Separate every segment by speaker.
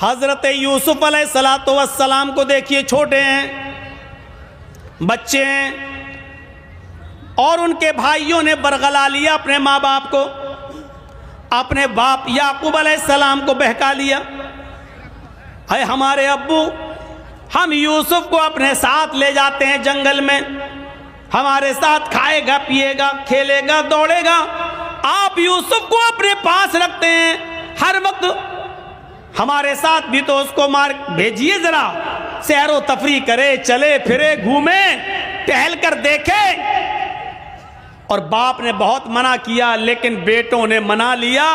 Speaker 1: حضرت یوسف علیہ الصلوۃ والسلام کو دیکھیے، چھوٹے ہیں، بچے ہیں، اور ان کے بھائیوں نے برگلا لیا اپنے ماں باپ کو، اپنے باپ یعقوب علیہ السلام کو بہکا لیا، اے ہمارے ابو، ہم یوسف کو اپنے ساتھ لے جاتے ہیں جنگل میں، ہمارے ساتھ کھائے گا، پیے گا، کھیلے گا، دوڑے گا، آپ یوسف کو اپنے پاس رکھتے ہیں ہر وقت، ہمارے ساتھ بھی تو اس کو مار بھیجیے، ذرا سیر و تفریح کرے، چلے پھرے، گھومے، ٹہل کر دیکھے۔ اور باپ نے بہت منع کیا، لیکن بیٹوں نے منا لیا،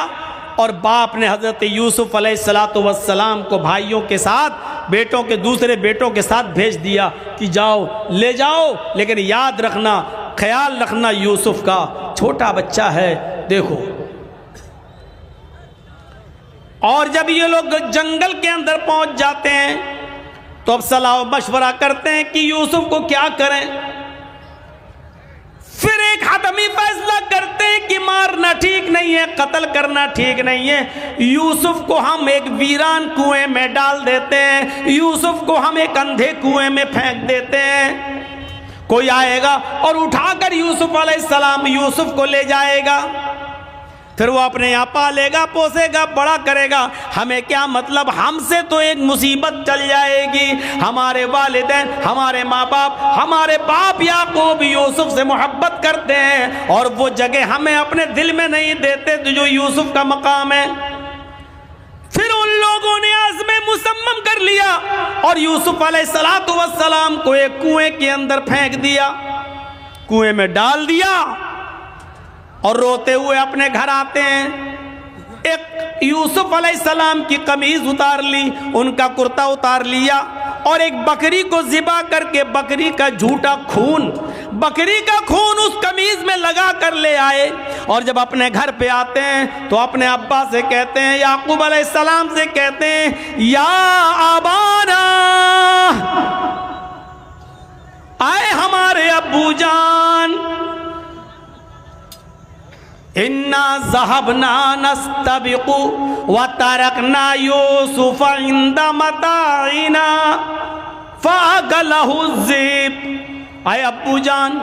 Speaker 1: اور باپ نے حضرت یوسف علیہ السلام کو بھائیوں کے ساتھ، بیٹوں کے دوسرے بیٹوں کے ساتھ بھیج دیا کہ جاؤ، لے جاؤ، لیکن یاد رکھنا، خیال رکھنا یوسف کا، چھوٹا بچہ ہے، دیکھو۔ اور جب یہ لوگ جنگل کے اندر پہنچ جاتے ہیں تو اب صلاح و مشورہ کرتے ہیں کہ یوسف کو کیا کریں۔ پھر ایک حتمی فیصلہ کرتے ہیں کہ مارنا ٹھیک نہیں ہے، قتل کرنا ٹھیک نہیں ہے، یوسف کو ہم ایک ویران کنویں میں ڈال دیتے ہیں، یوسف کو ہم ایک اندھے کنویں میں پھینک دیتے ہیں، کوئی آئے گا اور اٹھا کر یوسف علیہ السلام یوسف کو لے جائے گا، پھر وہ اپنے یہاں پالے گا، پوسے گا، بڑا کرے گا، ہمیں کیا مطلب، ہم سے تو ایک مصیبت چل جائے گی، ہمارے والدین، ہمارے ماں باپ، ہمارے باپ یعقوب یوسف سے محبت کرتے ہیں، اور وہ جگہ ہمیں اپنے دل میں نہیں دیتے جو یوسف کا مقام ہے۔ پھر ان لوگوں نے عزم مصمم کر لیا اور یوسف علیہ السلام کو ایک کنویں کے اندر پھینک دیا، کنویں میں ڈال دیا، اور روتے ہوئے اپنے گھر آتے ہیں۔ ایک یوسف علیہ السلام کی قمیض اتار لی، ان کا کرتا اتار لیا، اور ایک بکری کو ذبح کر کے بکری کا جھوٹا خون، بکری کا خون اس قمیض میں لگا کر لے آئے، اور جب اپنے گھر پہ آتے ہیں تو اپنے ابا سے کہتے ہیں، یعقوب علیہ السلام سے کہتے ہیں، یا آبانا، آئے ہمارے ابو جان، اِنَّا ذَهَبْنَا نَسْتَبِقُ وَتَرَكْنَا يُوسُفَ عِنْدَ مَتَاعِنَا فَأَكَلَهُ الذِّئْبُ، اے ابو جان،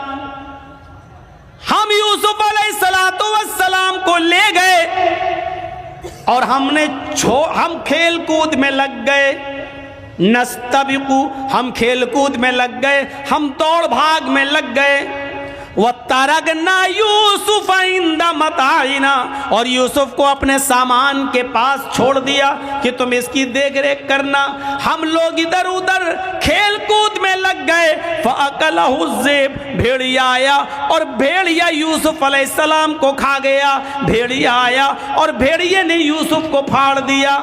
Speaker 1: ہم یوسف علیہ السلام کو لے گئے اور ہم کھیل کود میں لگ گئے، نستبقو، ہم کھیل کود میں لگ گئے، ہم دوڑ بھاگ میں لگ گئے، وَتَرَكْنَا يُوسُفَ عِنْدَ مَتَاعِنَا، اور یوسف کو اپنے سامان کے پاس چھوڑ دیا کہ تم اس کی دیکھ ریکھ کرنا، ہم لوگ ادھر ادھر کھیل کود میں لگ گئے، فَأَكَلَهُ الذِّئْبُ، بھیڑیا آیا اور بھیڑیا یوسف علیہ السلام کو کھا گیا، بھیڑیا آیا اور بھیڑیے نے یوسف کو پھاڑ دیا۔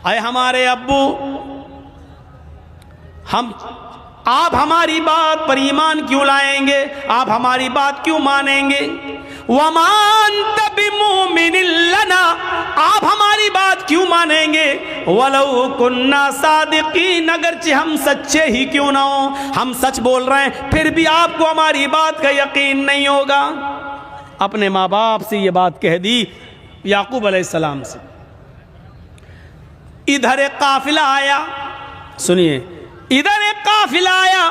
Speaker 1: اے ہمارے ابو، آپ ہماری بات پر ایمان کیوں لائیں گے، آپ ہماری بات کیوں مانیں گے؟ وَمَا أَنْتَ بِمُؤْمِنٍ لَنَا، آپ ہماری بات کیوں مانیں گے؟ وَلَوْ كُنَّا صَادِقِينَ، اگرچہ ہم سچے ہی کیوں نہ ہوں، ہم سچ بول رہے ہیں، پھر بھی آپ کو ہماری بات کا یقین نہیں ہوگا۔ اپنے ماں باپ سے یہ بات کہہ دی، یعقوب علیہ السلام سے۔ ادھر ایک قافلہ آیا، سنیے، ادھر ایک قافلہ آیا،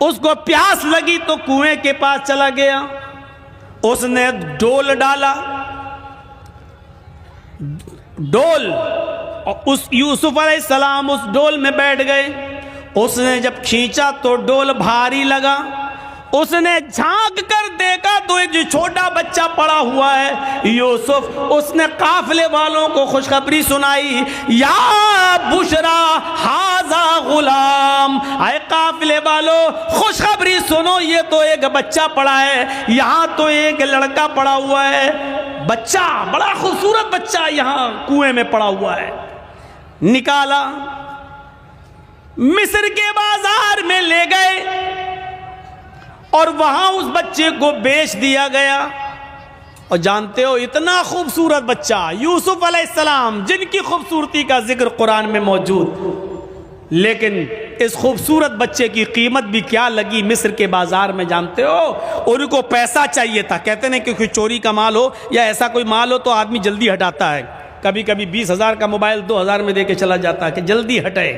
Speaker 1: اس کو پیاس لگی تو کنویں کے پاس چلا گیا، اس نے ڈول ڈالا، ڈول، اور اس یوسف علیہ السلام اس ڈول میں بیٹھ گئے، اس نے جب کھینچا تو ڈول بھاری لگا، اس نے جھانک کر دیکھا تو ایک جو چھوٹا بچہ پڑا ہوا ہے یوسف، اس نے قافلے والوں کو خوشخبری سنائی، یا بشرا ھذا غلام، اے قافلے والو خوشخبری سنو، یہ تو ایک بچہ پڑا ہے، یہاں تو ایک لڑکا پڑا ہوا ہے، بچہ، بڑا خوبصورت بچہ یہاں کنویں میں پڑا ہوا ہے۔ نکالا، مصر کے بازار میں لے گئے اور وہاں اس بچے کو بیچ دیا گیا۔ اور جانتے ہو، اتنا خوبصورت بچہ یوسف علیہ السلام، جن کی خوبصورتی کا ذکر قرآن میں موجود، لیکن اس خوبصورت بچے کی قیمت بھی کیا لگی مصر کے بازار میں، جانتے ہو؟ ان کو پیسہ چاہیے تھا، کہتے ہیں کہ کوئی چوری کا مال ہو یا ایسا کوئی مال ہو تو آدمی جلدی ہٹاتا ہے، کبھی کبھی 20,000 کا موبائل 2,000 میں دے کے چلا جاتا ہے کہ جلدی ہٹے،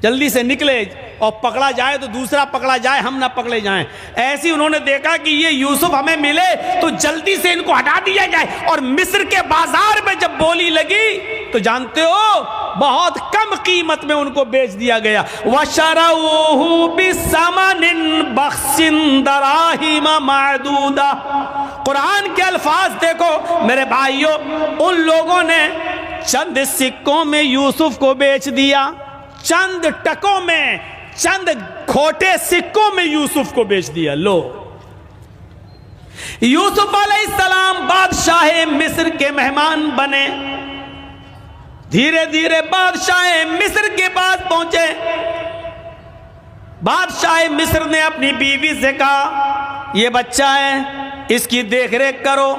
Speaker 1: جلدی سے نکلے اور پکڑا جائے تو دوسرا پکڑا جائے، ہم نہ پکڑے جائیں۔ ایسی انہوں نے دیکھا کہ یہ یوسف ہمیں ملے تو جلدی سے ان کو ہٹا دیا جائے، اور مصر کے بازار میں جب بولی لگی تو جانتے ہو بہت کم قیمت میں ان کو بیچ دیا گیا۔ وَشَرَوْهُ بِثَمَنٍ بَخْسٍ دَرَاهِمَ مَعْدُودَةٍ۔ قرآن کے الفاظ دیکھو میرے بھائیوں، ان لوگوں نے چند سکوں میں یوسف کو بیچ دیا، چند ٹکوں میں، چند کھوٹے سکوں میں یوسف کو بیچ دیا۔ لو، یوسف علیہ السلام بادشاہ مصر کے مہمان بنے، دھیرے دھیرے بادشاہ مصر کے پاس پہنچے۔ بادشاہ مصر نے اپنی بیوی سے کہا یہ بچہ ہے، اس کی دیکھ ریکھ کرو،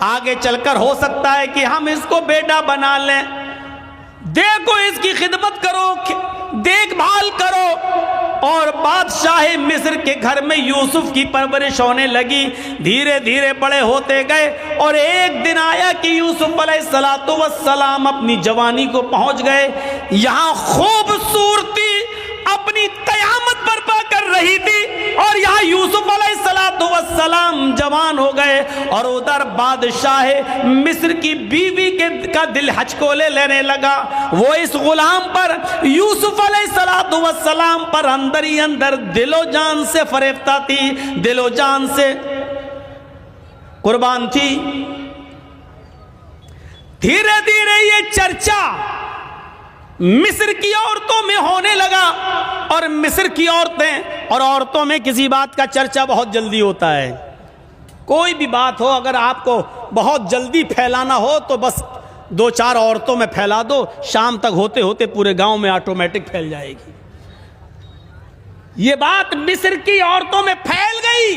Speaker 1: آگے چل کر ہو سکتا ہے کہ ہم اس کو بیٹا بنا لیں، دیکھو اس کی خدمت کرو، دیکھ بھال کرو۔ اور بادشاہ مصر کے گھر میں یوسف کی پرورش ہونے لگی، دھیرے دھیرے بڑے ہوتے گئے، اور ایک دن آیا کہ یوسف علیہ السلام اپنی جوانی کو پہنچ گئے۔ یہاں خوبصورتی اپنی قیامت برپا کر رہی تھی، اور یہاں یوسف علیہ السلام جوان ہو گئے، اور ادھر بادشاہ مصر کی بیوی کا دل ہچکولے لینے لگا۔ وہ اس غلام پر، یوسف علیہ السلام پر اندر ہی اندر دل و جان سے فریفتہ تھی، دل و جان سے قربان تھی۔ دھیرے دھیرے یہ چرچا مصر کی عورتوں میں ہونے لگا، اور مصر کی عورتیں، اور عورتوں میں کسی بات کا چرچا بہت جلدی ہوتا ہے۔ کوئی بھی بات ہو اگر آپ کو بہت جلدی پھیلانا ہو تو بس 2-4 عورتوں میں پھیلا دو، شام تک ہوتے ہوتے پورے گاؤں میں آٹومیٹک پھیل جائے گی۔ یہ بات مصر کی عورتوں میں پھیل گئی۔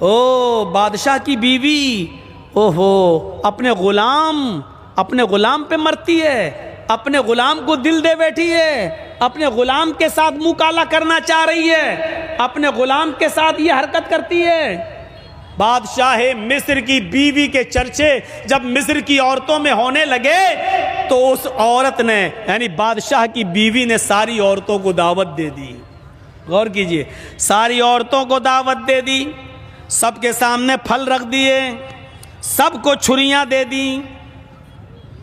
Speaker 1: او بادشاہ کی بیوی، اوہو اپنے غلام پہ مرتی ہے، اپنے غلام کو دل دے بیٹھی ہے، اپنے غلام کے ساتھ منہ کالا کرنا چاہ رہی ہے، اپنے غلام کے ساتھ یہ حرکت کرتی ہے۔ بادشاہ مصر کی بیوی کے چرچے جب مصر کی عورتوں میں ہونے لگے تو اس عورت نے، یعنی بادشاہ کی بیوی نے ساری عورتوں کو دعوت دے دی۔ غور کیجئے، ساری عورتوں کو دعوت دے دی، سب کے سامنے پھل رکھ دیے، سب کو چھریاں دے دی،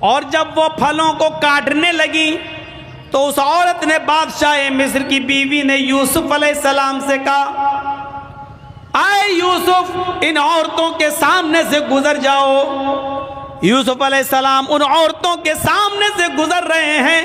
Speaker 1: اور جب وہ پھلوں کو کاٹنے لگی تو اس عورت نے، بادشاہ مصر کی بیوی نے یوسف علیہ السلام سے کہا آئے یوسف ان عورتوں کے سامنے سے گزر جاؤ۔ یوسف علیہ السلام ان عورتوں کے سامنے سے گزر رہے ہیں،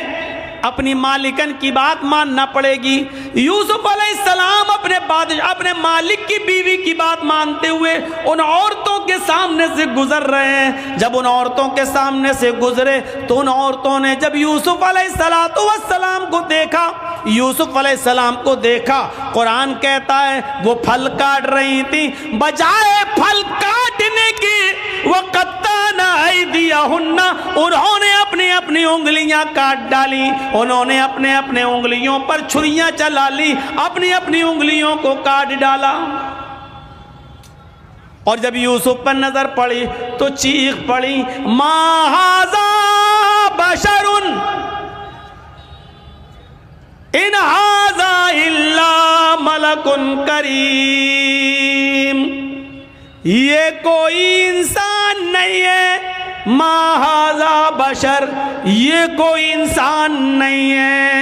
Speaker 1: اپنی مالکن کی بات ماننا پڑے گی۔ یوسف علیہ السلام اپنے مالک کی بیوی کی بات مانتے ہوئے ان عورتوں کے سامنے سے گزر رہے ہیں۔ جب ان عورتوں کے سامنے سے گزرے تو ان عورتوں نے جب یوسف علیہ السلام کو دیکھا، یوسف علیہ السلام کو دیکھا، قرآن کہتا ہے وہ پھل کاٹ رہی تھی، بجائے پھل کاٹنے کی وَقَطَّعْنَ أَيْدِيَهُنَّ، انہوں نے اپنی انگلیاں کاٹ ڈالی، انہوں نے اپنے انگلیوں پر چھریاں چلا لی، اپنی انگلیوں کو کاٹ ڈالا۔ اور جب یوسف پر نظر پڑی تو چیخ پڑی ما ھذا بشر ان ھذا الا ملک کریم، یہ کوئی انسان نہیں ہے، ما ھذا بشر، یہ کوئی انسان نہیں ہے،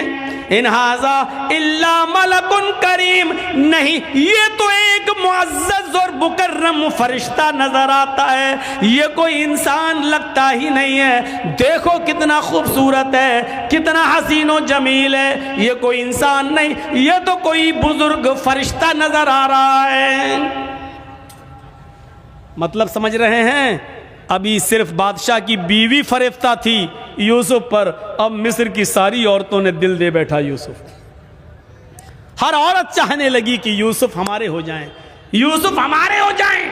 Speaker 1: ان ھذا الا ملک کریم، نہیں یہ تو ایک معزز اور مکرم فرشتہ نظر آتا ہے، یہ کوئی انسان لگتا ہی نہیں ہے، دیکھو کتنا خوبصورت ہے، کتنا حسین و جمیل ہے، یہ کوئی انسان نہیں، یہ تو کوئی بزرگ فرشتہ نظر آ رہا ہے۔ مطلب سمجھ رہے ہیں؟ ابھی صرف بادشاہ کی بیوی فریفتہ تھی یوسف پر، اب مصر کی ساری عورتوں نے دل دے بیٹھا یوسف۔ ہر عورت چاہنے لگی کہ یوسف ہمارے ہو جائیں، یوسف ہمارے ہو جائیں۔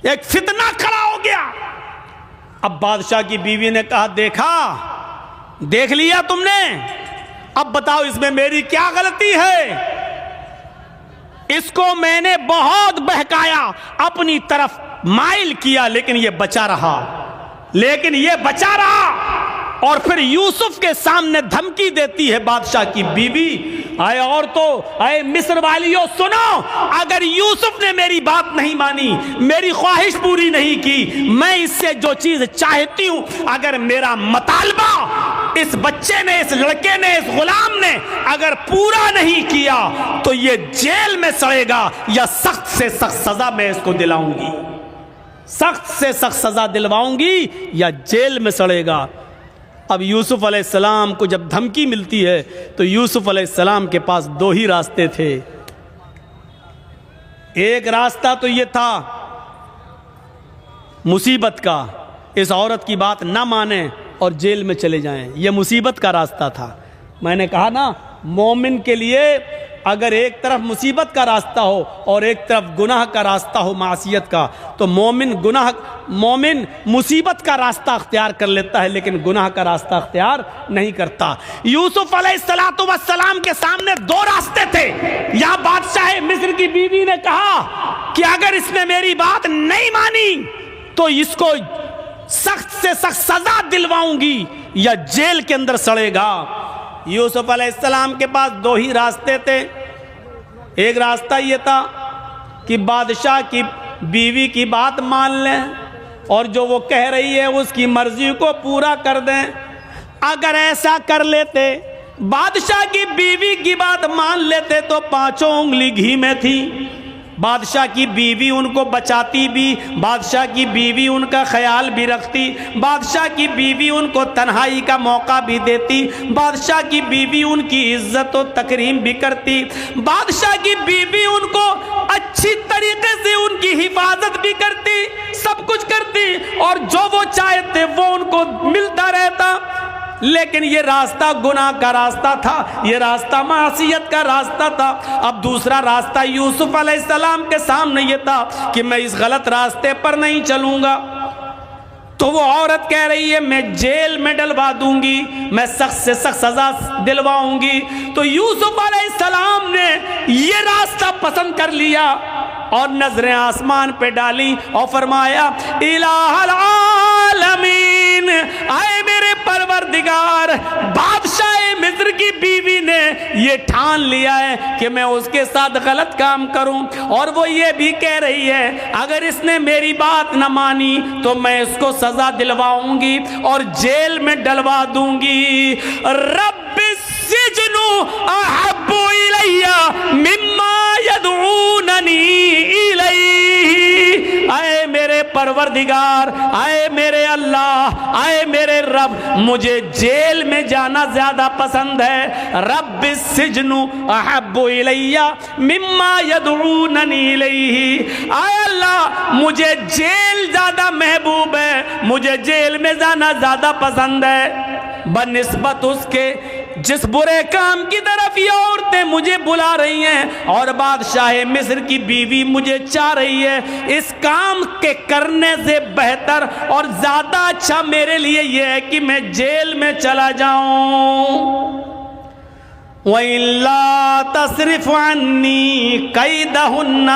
Speaker 1: ایک فتنہ کھڑا ہو گیا۔ اب بادشاہ کی بیوی نے کہا دیکھ لیا تم نے، اب بتاؤ اس میں میری کیا غلطی ہے؟ اس کو میں نے بہت بہکایا، اپنی طرف مائل کیا لیکن یہ بچا رہا اور پھر یوسف کے سامنے دھمکی دیتی ہے بادشاہ کی بیوی، اے عورتوں، اے مصر والیوں سنو، اگر یوسف نے میری بات نہیں مانی، میری خواہش پوری نہیں کی، میں اس سے جو چیز چاہتی ہوں، اگر میرا مطالبہ اس بچے نے، اس لڑکے نے، اس غلام نے اگر پورا نہیں کیا تو یہ جیل میں سڑے گا یا سخت سے سخت سزا میں اس کو دلاؤں گی، سخت سے سخت سزا دلواؤں گی یا جیل میں سڑے گا۔ اب یوسف علیہ السلام کو جب دھمکی ملتی ہے تو یوسف علیہ السلام کے پاس دو ہی راستے تھے۔ ایک راستہ تو یہ تھا مصیبت کا، اس عورت کی بات نہ مانیں اور جیل میں چلے جائیں، یہ مصیبت کا راستہ تھا۔ میں نے کہا نا، مومن کے لیے اگر ایک طرف مصیبت کا راستہ ہو اور ایک طرف گناہ کا راستہ ہو، معصیت کا، تو مومن مصیبت کا راستہ اختیار کر لیتا ہے لیکن گناہ کا راستہ اختیار نہیں کرتا۔ یوسف علیہ السلام کے سامنے دو راستے تھے۔ یہاں بادشاہ مصر کی بیوی نے کہا کہ اگر اس نے میری بات نہیں مانی تو اس کو سخت سے سخت سزا دلواؤں گی یا جیل کے اندر سڑے گا۔ یوسف علیہ السلام کے پاس دو ہی راستے تھے۔ ایک راستہ یہ تھا کہ بادشاہ کی بیوی کی بات مان لیں اور جو وہ کہہ رہی ہے اس کی مرضی کو پورا کر دیں۔ اگر ایسا کر لیتے، بادشاہ کی بیوی کی بات مان لیتے تو پانچوں انگلی گھی میں تھی۔ بادشاہ کی بیوی ان کو بچاتی بھی، بادشاہ کی بیوی ان کا خیال بھی رکھتی، بادشاہ کی بیوی ان کو تنہائی کا موقع بھی دیتی، بادشاہ کی بیوی ان کی عزت و تکریم بھی کرتی، بادشاہ کی بیوی ان کو اچھی طریقے سے ان کی حفاظت بھی کرتی، سب کچھ کرتی اور جو وہ چاہتے وہ ان کو ملتا رہتا۔ لیکن یہ راستہ گناہ کا راستہ تھا، یہ راستہ معصیت کا راستہ تھا۔ اب دوسرا راستہ یوسف علیہ السلام کے سامنے یہ تھا کہ میں اس غلط راستے پر نہیں چلوں گا۔ تو وہ عورت کہہ رہی ہے میں جیل میں ڈلوا دوں گی، میں سخت سے سخت سزا دلواؤں گی۔ تو یوسف علیہ السلام نے یہ راستہ پسند کر لیا اور نظریں آسمان پہ ڈالی اور فرمایا الہ العالمین، اے میرے پروردگار، بادشاہ مصر کی بیوی نے یہ ٹھان لیا ہے کہ میں اس کے ساتھ غلط کام کروں، اور وہ یہ بھی کہہ رہی ہے اگر اس نے میری بات نہ مانی تو میں اس کو سزا دلواؤں گی اور جیل میں ڈلوا دوں گی۔ رب السجن احب الی مما یدعوننی الیہ، اے میرے پروردگار، اے میرے اللہ، اے میرے رب، مجھے جیل میں جانا زیادہ پسند ہے۔ رب السجن احب الی مما یدعوننی الیہ، اے اللہ مجھے جیل زیادہ محبوب ہے، مجھے جیل میں جانا زیادہ پسند ہے بنسبت اس کے جس برے کام کی طرف یہ عورتیں مجھے بلا رہی ہیں اور بادشاہ مصر کی بیوی مجھے چاہ رہی ہے۔ اس کام کے کرنے سے بہتر اور زیادہ اچھا میرے لیے یہ ہے کہ میں جیل میں چلا جاؤں۔ وَإِلَّا تَصْرِفْ عَنِّي كَيْدَهُنَّ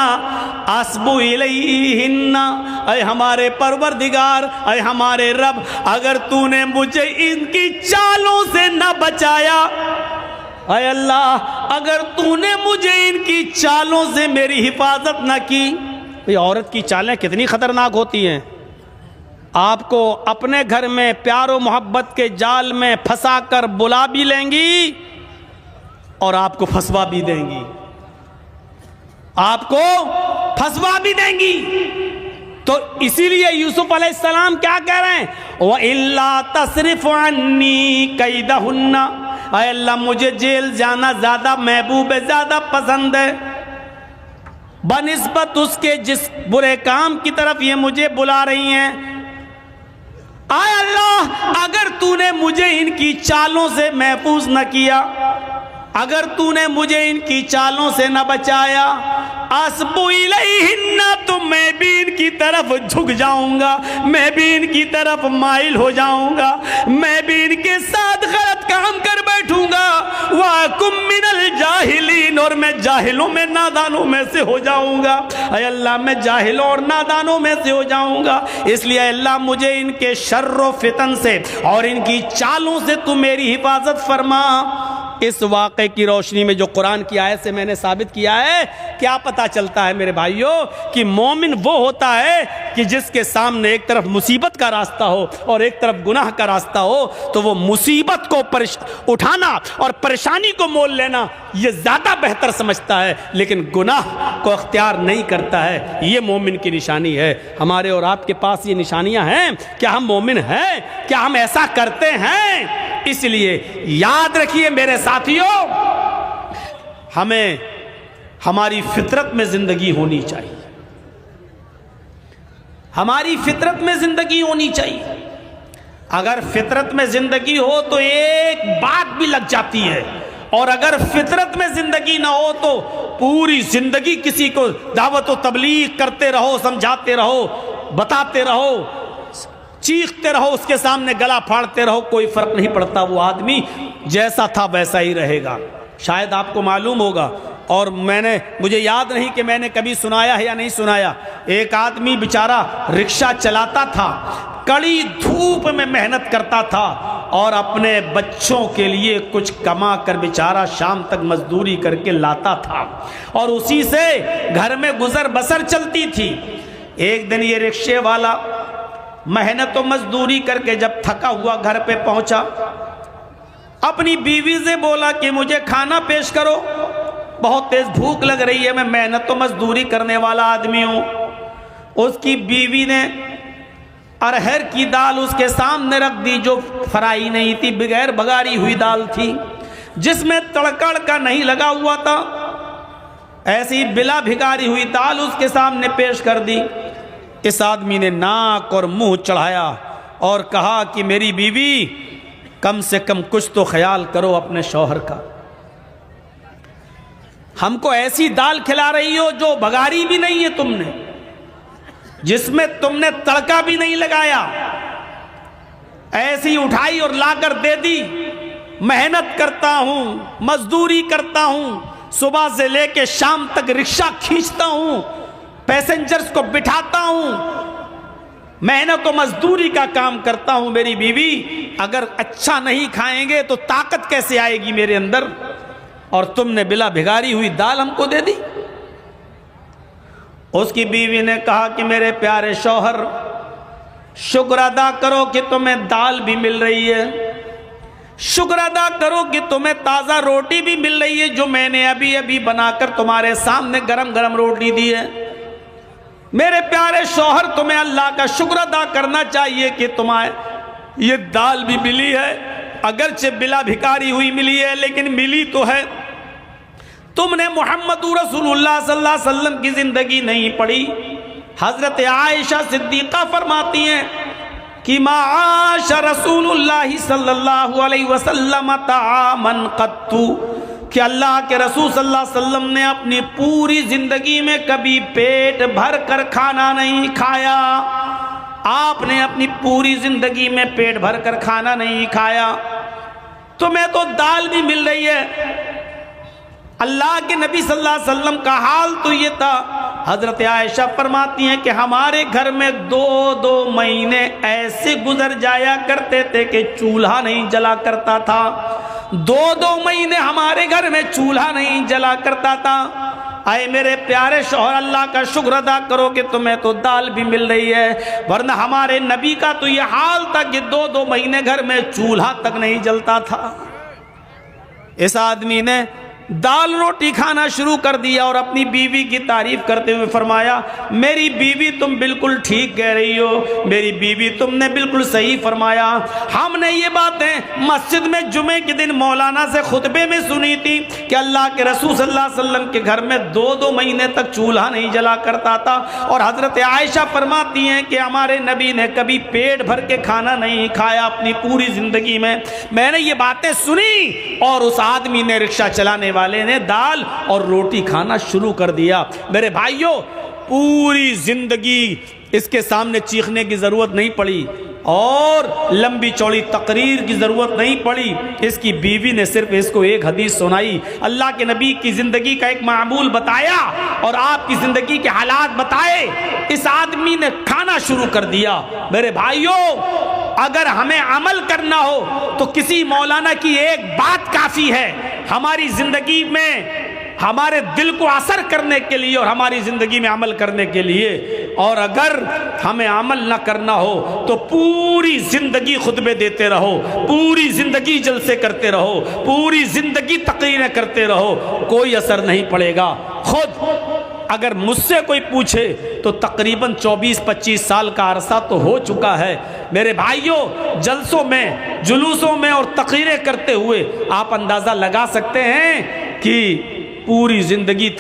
Speaker 1: أَصْبُ إِلَيْهِنَّ، اے ہمارے پروردگار، اے ہمارے رب، اگر تو نے مجھے ان کی چالوں سے نہ بچایا، اے اللہ اگر تو نے مجھے ان کی چالوں سے میری حفاظت نہ کی۔ یہ عورت کی چالیں کتنی خطرناک ہوتی ہیں، آپ کو اپنے گھر میں پیار و محبت کے جال میں پھنسا کر بلا بھی لیں گی اور آپ کو پھنسوا بھی دیں گی، آپ کو پھنسوا بھی دیں گی۔ تو اسی لیے یوسف علیہ السلام کیا کہہ رہے ہیں، وَإِلَّا تَصْرِفْ عَنِّي كَيْدَهُنَّ، اے اللہ مجھے جیل جانا زیادہ محبوب ہے، زیادہ پسند ہے بنسبت اس کے جس برے کام کی طرف یہ مجھے بلا رہی ہیں۔ اے اللہ اگر تو نے مجھے ان کی چالوں سے محفوظ نہ کیا، اگر تو نے مجھے ان کی چالوں سے نہ بچایا، اسبو الیہن، تو میں بھی ان کی طرف جھک جاؤں گا، میں بھی ان کی طرف مائل ہو جاؤں گا، میں بھی ان کے ساتھ غلط کام کر بیٹھوں گا، وَأَكُن مِّنَ الْجَاهِلِينَ، اور میں جاہلوں میں نادانوں میں سے ہو جاؤں گا۔ اے اللہ میں جاہلوں اور نادانوں میں سے ہو جاؤں گا، اس لیے اللہ مجھے ان کے شر و فتن سے اور ان کی چالوں سے تو میری حفاظت فرما۔ اس واقعے کی روشنی میں جو قرآن کی آیت سے میں نے ثابت کیا ہے، کیا پتہ چلتا ہے میرے بھائیوں کہ مومن وہ ہوتا ہے کہ جس کے سامنے ایک طرف مصیبت کا راستہ ہو اور ایک طرف گناہ کا راستہ ہو، تو وہ مصیبت کو اٹھانا اور پریشانی کو مول لینا یہ زیادہ بہتر سمجھتا ہے، لیکن گناہ کو اختیار نہیں کرتا ہے۔ یہ مومن کی نشانی ہے۔ ہمارے اور آپ کے پاس یہ نشانیاں ہیں؟ کیا ہم مومن ہیں؟ کیا ہم ایسا کرتے ہیں؟ اس لیے یاد رکھیے میرے ساتھیوں، ہمیں ہماری فطرت میں زندگی ہونی چاہیے، ہماری فطرت میں زندگی ہونی چاہیے۔ اگر فطرت میں زندگی ہو تو ایک بات بھی لگ جاتی ہے، اور اگر فطرت میں زندگی نہ ہو تو پوری زندگی کسی کو دعوت و تبلیغ کرتے رہو، سمجھاتے رہو، بتاتے رہو، چیختے رہو، اس کے سامنے گلا پھاڑتے رہو، کوئی فرق نہیں پڑتا، وہ آدمی جیسا تھا ویسا ہی رہے گا۔ شاید آپ کو معلوم ہوگا، اور مجھے یاد نہیں کہ میں نے کبھی سنایا ہے یا نہیں سنایا، ایک آدمی بیچارہ رکشہ چلاتا تھا، کڑی دھوپ میں محنت کرتا تھا، اور اپنے بچوں کے لیے کچھ کما کر بیچارہ شام تک مزدوری کر کے لاتا تھا، اور اسی سے گھر میں گزر بسر چلتی تھی۔ ایک دن یہ رکشے والا محنت و مزدوری کر کے جب تھکا ہوا گھر پہ پہنچا، اپنی بیوی سے بولا کہ مجھے کھانا پیش کرو، بہت تیز بھوک لگ رہی ہے، میں محنت و مزدوری کرنے والا آدمی ہوں۔ اس کی بیوی نے ارہر کی دال اس کے سامنے رکھ دی، جو فرائی نہیں تھی، بغیر بگاری ہوئی دال تھی، جس میں تڑکڑ کا نہیں لگا ہوا تھا، ایسی بلا بھگاری ہوئی دال اس کے سامنے پیش کر دی۔ اس آدمی نے ناک اور منہ چڑھایا اور کہا کہ میری بیوی، کم سے کم کچھ تو خیال کرو اپنے شوہر کا، ہم کو ایسی دال کھلا رہی ہو جو بگاری بھی نہیں ہے تم نے، جس میں تم نے تڑکا بھی نہیں لگایا، ایسی اٹھائی اور لا کر دے دی۔ محنت کرتا ہوں، مزدوری کرتا ہوں، صبح سے لے کے شام تک رکشہ کھینچتا ہوں، پیسنجرز کو بٹھاتا ہوں، محنت و مزدوری کا کام کرتا ہوں، میری بیوی اگر اچھا نہیں کھائیں گے تو طاقت کیسے آئے گی میرے اندر، اور تم نے بلا بھگاری ہوئی دال ہم کو دے دی۔ اس کی بیوی نے کہا کہ میرے پیارے شوہر، شکر ادا کرو کہ تمہیں دال بھی مل رہی ہے، شکر ادا کرو کہ تمہیں تازہ روٹی بھی مل رہی ہے، جو میں نے ابھی ابھی بنا کر تمہارے سامنے گرم گرم روٹی دی ہے۔ میرے پیارے شوہر، تمہیں اللہ کا شکر ادا کرنا چاہیے کہ تمہیں یہ دال بھی ملی ہے، اگرچہ بلا بھکاری ہوئی ملی ہے لیکن ملی تو ہے۔ تم نے محمد رسول اللہ صلی اللہ علیہ وسلم کی زندگی نہیں پڑھی۔ حضرت عائشہ صدیقہ فرماتی ہیں کہ ما عاش رسول اللہ صلی اللہ علیہ وسلم طعاما قط، کہ اللہ کے رسول صلی اللہ علیہ وسلم نے اپنی پوری زندگی میں کبھی پیٹ بھر کر کھانا نہیں کھایا۔ آپ نے اپنی پوری زندگی میں پیٹ بھر کر کھانا نہیں کھایا، تمہیں تو دال بھی مل رہی ہے۔ اللہ کے نبی صلی اللہ علیہ وسلم کا حال تو یہ تھا، حضرت عائشہ فرماتی ہیں کہ ہمارے گھر میں دو مہینے ایسے گزر جایا کرتے تھے کہ چولہا نہیں جلا کرتا تھا، دو مہینے ہمارے گھر میں چولہا نہیں جلا کرتا تھا۔ اے میرے پیارے شوہر، اللہ کا شکر ادا کرو کہ تمہیں تو دال بھی مل رہی ہے، ورنہ ہمارے نبی کا تو یہ حال تھا کہ دو مہینے گھر میں چولہا تک نہیں جلتا تھا۔ اس آدمی نے دال روٹی کھانا شروع کر دیا اور اپنی بیوی کی تعریف کرتے ہوئے فرمایا، میری بیوی تم بالکل ٹھیک کہہ رہی ہو، میری بیوی تم نے بالکل صحیح فرمایا۔ ہم نے یہ باتیں مسجد میں جمعے کے دن مولانا سے خطبے میں سنی تھی کہ اللہ کے رسول صلی اللہ علیہ وسلم کے گھر میں دو مہینے تک چولہا نہیں جلا کرتا تھا، اور حضرت عائشہ فرماتی ہیں کہ ہمارے نبی نے کبھی پیٹ بھر کے کھانا نہیں کھایا اپنی پوری زندگی میں۔ میں نے یہ باتیں سنی اور اس آدمی نے رکشہ چلانے والے نے دال اور روٹی کھانا شروع کر دیا۔ میرے بھائیوں، پوری زندگی اس کے سامنے چیخنے کی ضرورت نہیں پڑی اور لمبی چوڑی تقریر کی ضرورت نہیں پڑی۔ اس کی بیوی نے صرف اس کو ایک حدیث سنائی، اللہ کے نبی کی زندگی کا ایک معمول بتایا اور آپ کی زندگی کے حالات بتائے، اس آدمی نے کھانا شروع کر دیا۔ میرے بھائیوں، اگر ہمیں عمل کرنا ہو تو کسی مولانا کی ایک بات کافی ہے ہماری زندگی میں ہمارے دل کو اثر کرنے کے لیے اور ہماری زندگی میں عمل کرنے کے لیے۔ اور اگر ہمیں عمل نہ کرنا ہو تو پوری زندگی خطبے دیتے رہو، پوری زندگی جلسے کرتے رہو، پوری زندگی تقریریں کرتے رہو، کوئی اثر نہیں پڑے گا۔ خود اگر مجھ سے کوئی پوچھے تو تقریباً 24-25 سال کا عرصہ تو ہو چکا ہے۔ میرے بھائیوں، جلسوں میں، جلوسوں میں اور تقریریں کرتے ہوئے آپ اندازہ لگا سکتے ہیں کہ پوری زندگی